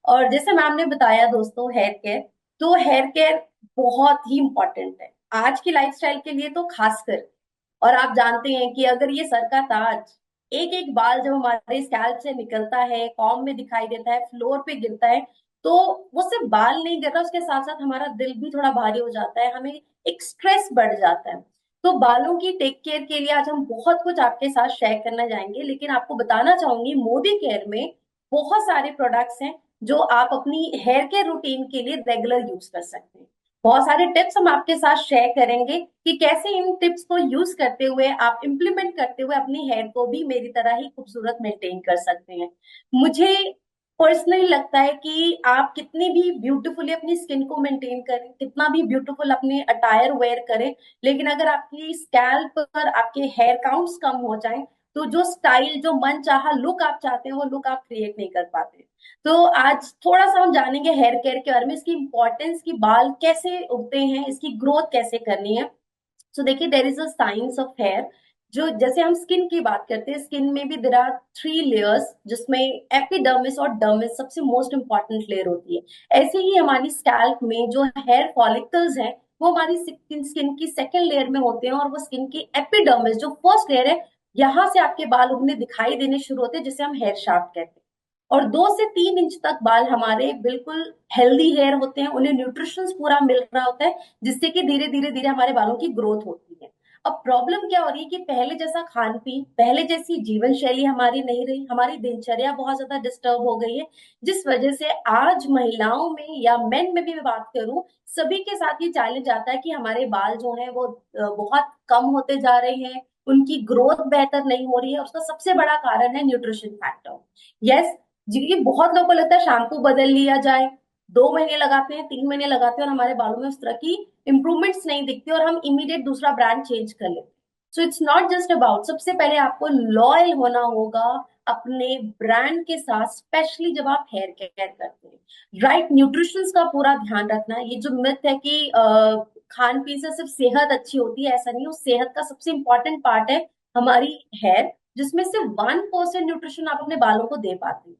और जैसे मैम ने बताया दोस्तों, हेयर केयर, तो हेयर केयर बहुत ही इंपॉर्टेंट है आज की लाइफस्टाइल के लिए तो खासकर। और आप जानते हैं कि अगर ये सर का ताज, एक एक बाल जब हमारे स्कैल्प से निकलता है, कॉम में दिखाई देता है, फ्लोर पे गिरता है, तो वो सिर्फ बाल नहीं गिरता, उसके साथ साथ हमारा दिल भी थोड़ा भारी हो जाता है, हमें एक स्ट्रेस बढ़ जाता है। तो बालों की टेक केयर के लिए आज हम बहुत कुछ आपके साथ शेयर करना चाहेंगे, लेकिन आपको बताना चाहूंगी मोदी केयर में बहुत सारे प्रोडक्ट्स हैं जो आप अपनी हेयर केयर रूटीन के लिए रेगुलर यूज कर सकते हैं। बहुत सारे टिप्स हम आपके साथ शेयर करेंगे कि कैसे इन टिप्स को यूज करते हुए आप इम्प्लीमेंट करते हुए अपनी हेयर को भी मेरी तरह ही खूबसूरत मेंटेन कर सकते हैं। मुझे पर्सनली लगता है कि आप कितनी भी ब्यूटीफुली अपनी स्किन को मेंटेन करें, कितना भी ब्यूटीफुल अपने अटायर वेयर करें, लेकिन अगर आपकी स्कैल्प पर आपके हेयर काउंट्स कम हो जाएं, तो जो स्टाइल, जो मन चाहा लुक आप चाहते हैं, वो लुक आप क्रिएट नहीं कर पाते। तो आज थोड़ा सा हम जानेंगे हेयर केयर के बारे में, इसकी इंपॉर्टेंस, की बाल कैसे उगते हैं, इसकी ग्रोथ कैसे करनी है। सो देखिए, there is a science of hair. जो जैसे हम स्किन की बात करते हैं, स्किन में भी देर आर 3 लेयर्स, जिसमें एपिडर्मिस और डर्मिस सबसे मोस्ट इंपॉर्टेंट लेयर होती है। ऐसे ही हमारी स्कैल्प में जो हेयर फॉलिकल्स हैं, वो हमारी स्किन की सेकेंड लेयर में होते हैं, और वो स्किन की एपिडर्मिस जो फर्स्ट लेयर है, यहाँ से आपके बाल उगने दिखाई देने शुरू होते हैं, जिसे हम हेयर शाफ्ट कहते हैं। और 2 से 3 इंच तक बाल हमारे बिल्कुल हेल्दी हेयर होते हैं, उन्हें न्यूट्रिशन पूरा मिल रहा होता है, जिससे कि धीरे धीरे धीरे हमारे बालों की ग्रोथ होती है। अब प्रॉब्लम क्या हो रही है कि पहले जैसा खान पीन, पहले जैसी जीवन शैली हमारी नहीं रही, हमारी दिनचर्या बहुत ज्यादा डिस्टर्ब हो गई है, जिस वजह से आज महिलाओं में या मेन में भी मैं बात करूं, सभी के साथ ये चैलेंज आता है कि हमारे बाल जो है वो बहुत कम होते जा रहे हैं, उनकी ग्रोथ बेहतर नहीं हो रही है। उसका सबसे बड़ा कारण है न्यूट्रिशन फैक्टर। यस जी, बहुत लोगों को लगता है शैम्पू बदल लिया जाए, 2 महीने लगाते हैं, 3 महीने लगाते हैं, और हमारे बालों में उस तरह की इंप्रूवमेंट्स नहीं दिखती, और हम इमीडिएट दूसरा ब्रांड चेंज कर लेते हैं। So it's not just about, सबसे पहले आपको लॉयल होना होगा अपने ब्रांड के साथ, स्पेशली जब आप हेयर केयर करते हैं। राइट न्यूट्रिशन का पूरा ध्यान रखना। ये जो मिथ है कि खान पीन से सिर्फ सेहत अच्छी होती है, ऐसा नहीं। उस सेहत का सबसे इंपॉर्टेंट पार्ट है हमारी हेयर, जिसमें सिर्फ 1% न्यूट्रिशन आप अपने बालों को दे पाते हैं।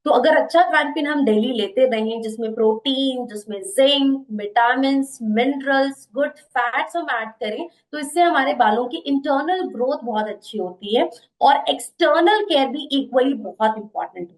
तो अगर अच्छा खान पीन हम डेली लेते रहें, जिसमें प्रोटीन, जिसमें zinc, vitamin, minerals, good fats हम ऐड करें, तो इससे हमारे बालों की इंटरनल ग्रोथ बहुत अच्छी होती है, और एक्सटर्नल केयर भी इक्वली बहुत इंपॉर्टेंट है।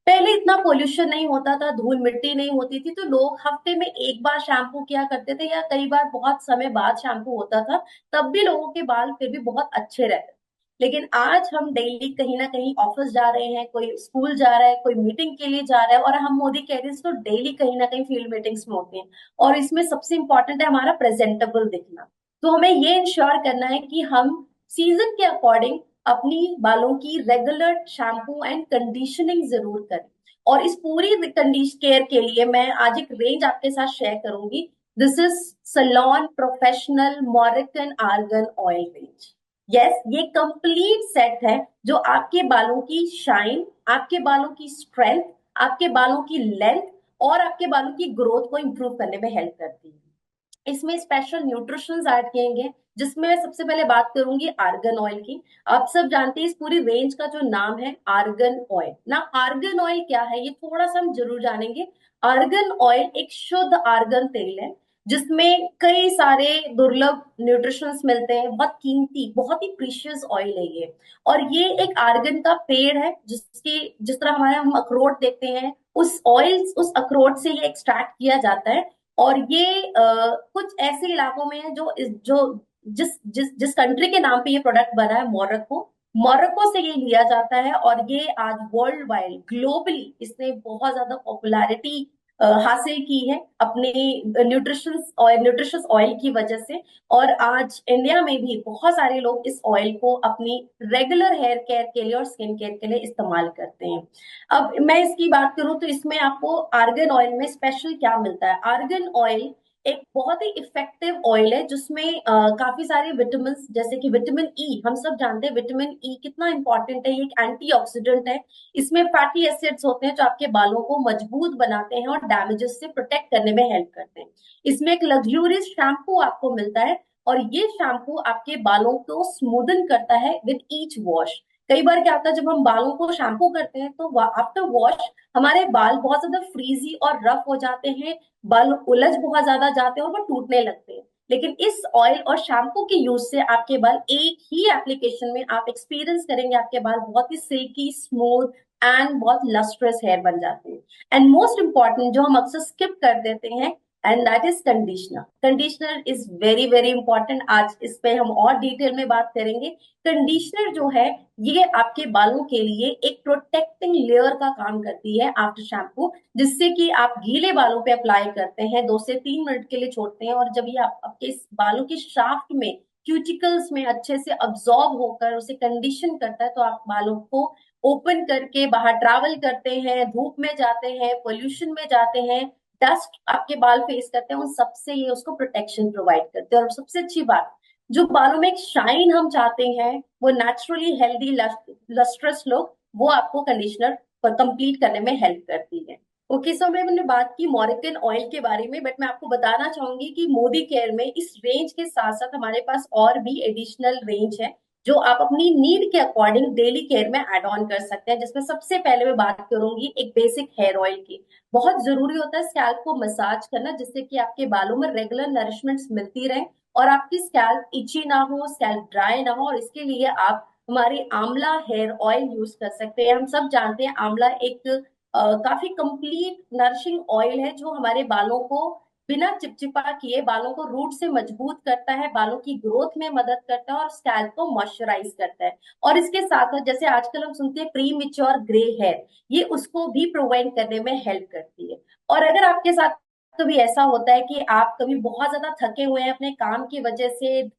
पहले इतना पोल्यूशन नहीं होता था, धूल मिट्टी नहीं होती थी, तो लोग हफ्ते में एक बार शैम्पू किया करते थे, या कई बार बहुत समय बाद शैम्पू होता था, तब भी लोगों के बाल फिर भी बहुत अच्छे रहते। लेकिन आज हम डेली कहीं ना कहीं ऑफिस जा रहे हैं, कोई स्कूल जा रहा है, कोई मीटिंग के लिए जा रहा है, और हम मोदी कैरियर्स तो डेली कहीं ना कहीं फील्ड मीटिंग्स में होते हैं, और इसमें सबसे इंपॉर्टेंट है हमारा प्रेजेंटेबल दिखना। तो हमें ये इंश्योर करना है कि हम सीजन के अकॉर्डिंग अपनी बालों की रेगुलर शैम्पू एंड कंडीशनिंग जरूर करें। और इस पूरी कंडीशन केयर के लिए मैं आज एक रेंज आपके साथ शेयर करूंगी। This is salon professional Moroccan argan oil range. Yes, ये कंप्लीट सेट है जो आपके बालों की शाइन, आपके बालों की स्ट्रेंथ, आपके बालों की लेंथ, और आपके बालों की ग्रोथ को इंप्रूव करने में हेल्प करती है। इसमें स्पेशल न्यूट्रिशंस ऐड किए, जिसमें मैं सबसे पहले बात करूंगी आर्गन ऑयल की। आप सब जानते हैं इस पूरी रेंज का जो नाम है आर्गन ऑयल। ना आर्गन ऑयल क्या है, ये थोड़ा सा हम जरूर जानेंगे। आर्गन ऑयल एक शुद्ध आर्गन तेल है, जिसमें कई सारे दुर्लभ न्यूट्रिशंस मिलते हैं, बहुत कीमती, बहुत ही प्रीशियस ऑयल है ये। और ये एक आर्गन का पेड़ है, जिसकी जिस तरह हमारे हम अखरोट देखते हैं, उस ऑयल, उस अखरोट से ये एक्सट्रैक्ट किया जाता है। और ये कुछ ऐसे इलाकों में है जो जिस जिस जिस कंट्री के नाम पे ये प्रोडक्ट बना है, मोरक्को, मोरक्को से ये लिया जाता है। और ये आज वर्ल्ड वाइड ग्लोबली इसने बहुत ज्यादा पॉपुलैरिटी हासिल की है अपने न्यूट्रिशस ऑयल की वजह से। और आज इंडिया में भी बहुत सारे लोग इस ऑयल को अपनी रेगुलर हेयर केयर के लिए और स्किन केयर के लिए इस्तेमाल करते हैं। अब मैं इसकी बात करूं तो इसमें आपको आर्गन ऑयल में स्पेशल क्या मिलता है। आर्गन ऑयल एक बहुत ही इफेक्टिव ऑयल है, जिसमें काफी सारे विटामिन, जैसे कि विटामिन ई, हम सब जानते हैं विटामिन ई कितना इंपॉर्टेंट है, ये एक एंटीऑक्सीडेंट है। इसमें फैटी एसिड्स होते हैं जो आपके बालों को मजबूत बनाते हैं और डैमेजेस से प्रोटेक्ट करने में हेल्प करते हैं। इसमें एक लग्जूरियस शैम्पू आपको मिलता है, और ये शैम्पू आपके बालों को स्मूदन करता है विद ईच वॉश। कई बार क्या होता है, जब हम बालों को शैम्पू करते हैं तो आफ्टर वॉश हमारे बाल बहुत ज्यादा फ्रीजी और रफ हो जाते हैं, बाल उलझ बहुत ज्यादा जाते हैं और वो टूटने लगते हैं। लेकिन इस ऑयल और शैम्पू के यूज से आपके बाल एक ही एप्लीकेशन में आप एक्सपीरियंस करेंगे, आपके बाल बहुत ही सिल्की, स्मूथ एंड बहुत लस्ट्रस हेयर बन जाते हैं। एंड मोस्ट इंपॉर्टेंट जो हम अक्सर स्किप कर देते हैं, and that is conditioner. Conditioner is very very important, आज इस पे हम और डिटेल में बात करेंगे। कंडीशनर जो है ये आपके बालों के लिए एक प्रोटेक्टिंग लेयर का काम करती है आफ्टर शैम्पू, जिससे कि आप गीले बालों पे अप्लाई करते हैं, 2 से 3 मिनट के लिए छोड़ते हैं, और जब ये आपके इस बालों के शाफ्ट में, क्यूटिकल्स में अच्छे से अब्सॉर्ब होकर उसे कंडीशन करता है, तो आप बालों को ओपन करके बाहर ट्रैवल करते हैं, धूप में जाते हैं, पोल्यूशन में जाते हैं, डस्ट आपके बाल फेस करते हैं, उन सबसे ये उसको प्रोटेक्शन प्रोवाइड करते हैं। और सबसे अच्छी बात, जो बालों में एक शाइन हम चाहते हैं, वो नेचुरली हेल्दी लस्ट्रस लुक, वो आपको कंडीशनर कंप्लीट करने में हेल्प करती है। ओके, सो मैंने बात की मॉरिकन ऑयल के बारे में, बट मैं आपको बताना चाहूंगी कि मोदी केयर में इस रेंज के साथ साथ हमारे पास और भी एडिशनल रेंज है, जो आप अपनी नीड के अकॉर्डिंग डेली केयर में एड ऑन कर सकते हैं। जिसमें सबसे पहले मैं बात करूंगी एक बेसिक हेयर ऑयल की। बहुत जरूरी होता है स्कैल्प को मसाज करना, जिससे कि आपके बालों में रेगुलर नरिशमेंट्स मिलती रहे और आपकी स्कैल्प इची ना हो, स्कैल्प ड्राई ना हो। और इसके लिए आप हमारी आंवला हेयर ऑयल यूज कर सकते हैं। हम सब जानते हैं आंवला एक काफी कंप्लीट नरिशिंग ऑयल है, जो हमारे बालों को बिना चिपचिपा किए बालों को रूट से मजबूत करता है, बालों की ग्रोथ में मदद करता है और स्कैल्प को मॉइस्चराइज करता है। और इसके साथ साथ जैसे आजकल हम सुनते हैं प्री मिच्योर ग्रे हेयर, ये उसको भी प्रोवाइड करने में हेल्प करती है। और अगर आपके साथ कभी ऐसा होता है कि आप कभी बहुत ज्यादा थके हुए हैं अपने काम की वजह से,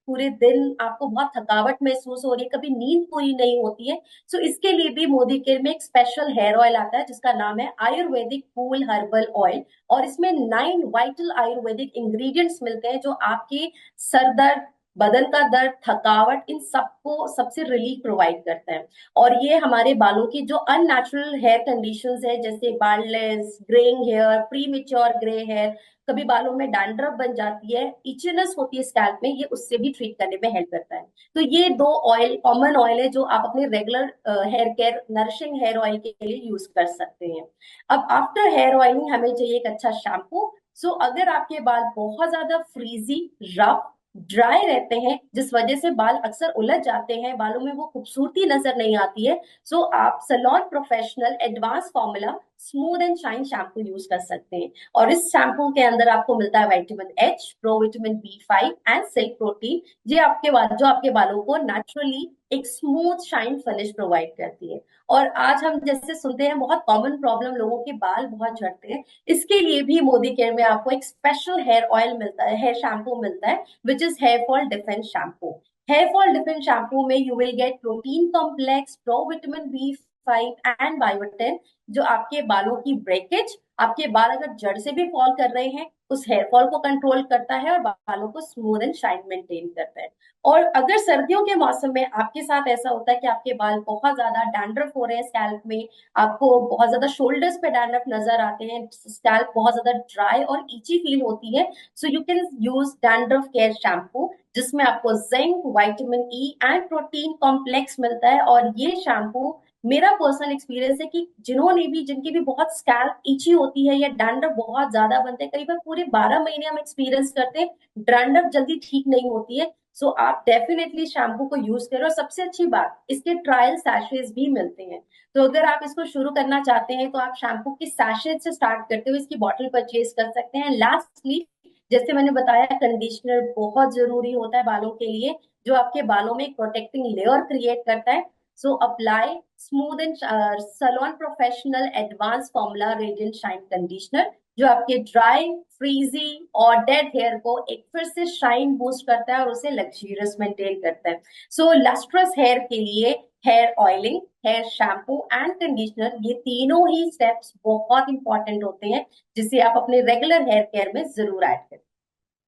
पूरे दिन आपको बहुत थकावट महसूस हो रही है, कभी नींद पूरी नहीं होती है, सो इसके लिए भी मोदी केयर में एक स्पेशल हेयर ऑयल आता है जिसका नाम है आयुर्वेदिक कूल हर्बल ऑयल। और इसमें 9 वाइटल आयुर्वेदिक इंग्रेडिएंट्स मिलते हैं, जो आपके सर दर्द, बदन का दर्द, थकावट, इन सबको सबसे रिलीफ प्रोवाइड करता है। और ये हमारे बालों की जो अननेचुरल हेयर कंडीशंस है, जैसे baldness, greying hair, premature grey hair, कभी बालों में डैंड्रफ बन जाती है, इचनेस होती है स्कैल्प में, ये उससे भी ट्रीट करने में हेल्प करता है। तो ये 2 ऑयल कॉमन ऑयल है जो आप अपने regular hair care, nourishing hair oil के लिए यूज कर सकते हैं। अब आफ्टर हेयर ऑयलिंग हमें चाहिए एक अच्छा शैम्पू। सो अगर आपके बाल बहुत ज्यादा फ्रीजी, रफ, ड्राई रहते हैं, जिस वजह से बाल अक्सर उलझ जाते हैं, बालों में वो खूबसूरती नजर नहीं आती है, सो आप salon professional advance formula smooth and shine shampoo use कर सकते हैं। और इस शैम्पू के अंदर आपको मिलता है vitamin H, pro vitamin B5 and silk protein, जो आपके बालों को नेचुरली एक स्मूथ शाइन फिनिश प्रोवाइड करती है। और आज हम जैसे सुनते हैं, बहुत कॉमन प्रॉब्लम, लोगों के बाल बहुत झड़ते हैं, इसके लिए भी मोदी केयर में आपको एक स्पेशल हेयर ऑयल मिलता है, हेयर शैम्पू मिलता है, which is hair fall defence shampoo. Hair fall defence shampoo में you will get protein complex, pro vitamin B5 and biotin, जो आपके बालों की ब्रेकेज, आपके बाल अगर जड़ से भी फॉल कर रहे हैं, उस हेयर फॉल को कंट्रोल करता है और बालों को स्मूथ एंड शाइन मेंटेन करता है। और अगर सर्दियों के मौसम में आपके साथ ऐसा होता है कि आपके बाल बहुत ज्यादा डैंड्रफ हो रहे हैं स्कैल्प में, आपको बहुत ज्यादा शोल्डर्स पे डैंड्रफ नजर आते हैं, स्कैल्प बहुत ज्यादा ड्राई और इची फील होती है, so you can use dandruff care shampoo, जिसमें आपको zinc, vitamin E and protein complex मिलता है। और ये शैम्पू, मेरा पर्सनल एक्सपीरियंस है कि जिनकी भी बहुत स्कैल्प इची होती है या डैंड्रफ बहुत ज्यादा बनते हैं, कई बार पूरे 12 महीने हम एक्सपीरियंस करते हैं, डैंड्रफ जल्दी ठीक नहीं होती है, सो आप डेफिनेटली शैम्पू को यूज करें। और सबसे अच्छी बात, इसके ट्रायल सैशेज भी मिलते हैं, तो अगर आप इसको शुरू करना चाहते हैं तो आप शैम्पू की सैशेज से स्टार्ट करते हुए इसकी बॉटल परचेज कर सकते हैं। लास्टली, जैसे मैंने बताया, कंडीशनर बहुत जरूरी होता है बालों के लिए, जो आपके बालों में एक प्रोटेक्टिंग लेयर क्रिएट करता है। So apply smooth and salon professional advance formula radiant shine conditioner, जो आपके ड्राई, फ्रीजी और डेड हेयर को एक फिर से शाइन बूस्ट करता है और उसे लग्जरियस मेंटेन करता है। सो लस्ट्रस हेयर के लिए hair oiling, hair shampoo and conditioner, ये तीनों ही स्टेप्स बहुत इंपॉर्टेंट होते हैं, जिसे आप अपने रेगुलर हेयर केयर में जरूर ऐड करें।